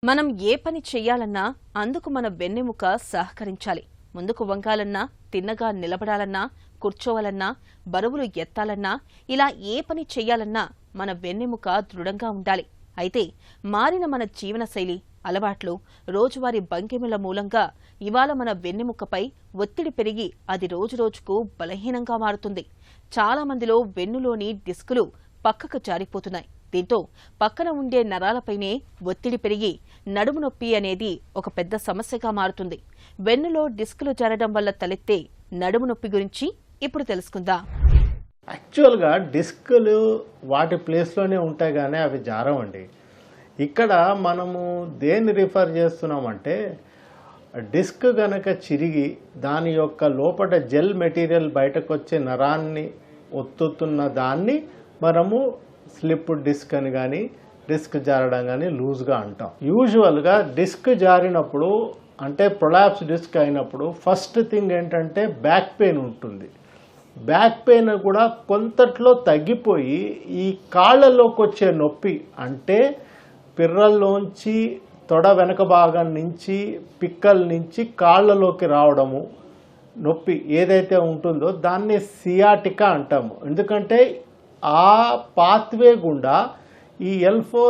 మనం ఏ పని చెయ్యాలన్నా అందుకు మన వెన్నెముక సహకరించాలి. ముందుకు వంగాలన్నా, తిన్నగా నిలబడాలన్నా, కూర్చోవాలన్నా, బరువులు ఎత్తాలన్నా, ఇలా ఏ పని చెయ్యాలన్నా మన వెన్నెముక దృఢంగా ఉండాలి. అయితే మారిన మన జీవనశైలి, అలవాట్లు, రోజువారీ భంగిమల మూలంగా ఇవాళ మన వెన్నెముకపై ఒత్తిడి పెరిగి అది రోజురోజుకు బలహీనంగా మారుతుంది. చాలా మందిలో వెన్నులోని డిస్కులు పక్కకు జారిపోతున్నాయి. దీంతో పక్కన ఉండే నరాలపైనే ఒత్తిడి పెరిగి నడుము నొప్పి అనేది ఒక పెద్ద సమస్యగా మారుతుంది. వెన్నులో డిస్కులు జారడం వల్ల తలెత్తే నడుము నొప్పి గురించి ఇప్పుడు తెలుసుకుందాం. యాక్చువల్గా డిస్కులు వాటి ప్లేస్లోనే ఉంటాయి కానీ అవి జారవండి. ఇక్కడ మనము దేన్ని రిఫర్ చేస్తున్నామంటే డిస్క్ గనక చిరిగి దాని యొక్క లోపల జెల్ మెటీరియల్ బయటకు వచ్చే నరాన్ని ఒత్తుతున్న దాన్ని మనము స్లిప్ డిస్క్ అని కానీ డిస్క్ జారడం కానీ లూజ్గా అంటాం. యూజువల్గా డిస్క్ జారినప్పుడు అంటే ప్రొలాప్స్ డిస్క్ అయినప్పుడు ఫస్ట్ థింగ్ ఏంటంటే బ్యాక్ పెయిన్ ఉంటుంది. బ్యాక్ పెయిన్ కూడా కొంతట్లో తగ్గిపోయి ఈ కాళ్ళలోకి వచ్చే నొప్పి అంటే పిర్రల్లోంచి తొడ వెనక భాగం నుంచి పిక్కల నుంచి కాళ్ళలోకి రావడము నొప్పి ఏదైతే ఉంటుందో దాన్ని సియాటికా అంటాము. ఎందుకంటే ఆ పాత్వే గుండా ఈ L4,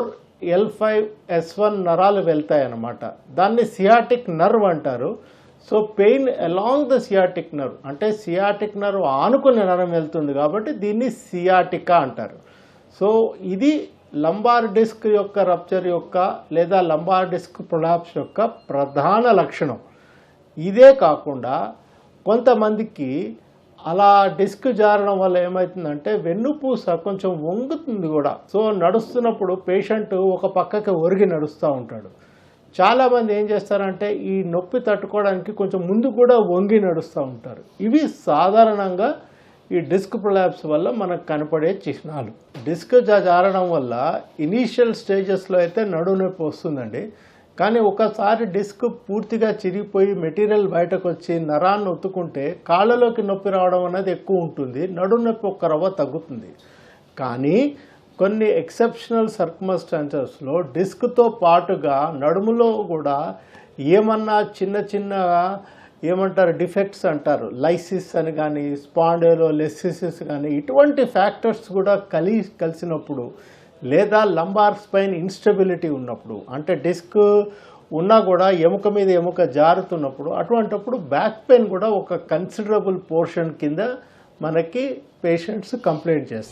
L5, S1 నరాలు వెళ్తాయన్నమాట. దాన్ని సియాటిక్ నర్వ్ అంటారు. So pain along the sciatic nerve అంటే సియాటిక్ నర్వ్ ఆనుకునే నరం వెళ్తుంది కాబట్టి దీన్ని సియాటికా అంటారు. సో ఇది లంబార్ డిస్క్ యొక్క రప్చర్ యొక్క లేదా లంబార్ డిస్క్ ప్రొలాప్స్ యొక్క ప్రధాన లక్షణం. ఇదే కాకుండా కొంతమందికి అలా డిస్క్ జారడం వల్ల ఏమవుతుందంటే వెన్నుపూస కొంచెం వంగుతుంది కూడా. సో నడుస్తున్నప్పుడు పేషెంట్ ఒక పక్కకి ఒరిగి నడుస్తూ ఉంటాడు. చాలామంది ఏం చేస్తారంటే ఈ నొప్పి తట్టుకోవడానికి కొంచెం ముందు కూడా వంగి నడుస్తూ ఉంటారు. ఇవి సాధారణంగా ఈ డిస్క్ ప్రొలాప్స్ వల్ల మనకు కనపడే చిహ్నాలు. డిస్క్ జారడం వల్ల ఇనీషియల్ స్టేజెస్లో అయితే నడుము నొప్పి వస్తుందండి. కానీ ఒకసారి డిస్క్ పూర్తిగా చిరిగిపోయి మెటీరియల్ బయటకు వచ్చి నరాన్ని ఒత్తుకుంటే కాళ్ళలోకి నొప్పి రావడం అనేది ఎక్కువ ఉంటుంది. నడుము నొప్పి ఒక్క రవ్వ తగ్గుతుంది. కానీ కొన్ని ఎక్సెప్షనల్ సర్కమ్స్టాన్సెస్లో డిస్క్తో పాటుగా నడుములో కూడా ఏమన్నా చిన్న ఏమంటారు డిఫెక్ట్స్ అంటారు, లైసిస్ అని కానీ స్పాండైలోలిసిస్ కానీ ఇటువంటి ఫ్యాక్టర్స్ కూడా కలిసినప్పుడు లేదా లంబార్ స్పైన్ ఇన్స్టెబిలిటీ ఉన్నప్పుడు అంటే డిస్క్ ఉన్నా కూడా ఎముక మీద ఎముక జారుతున్నప్పుడు అటువంటప్పుడు బ్యాక్ పెయిన్ కూడా ఒక కన్సిడరబుల్ పోర్షన్ కింద మనకి పేషెంట్స్ కంప్లైంట్ చేస్తారు.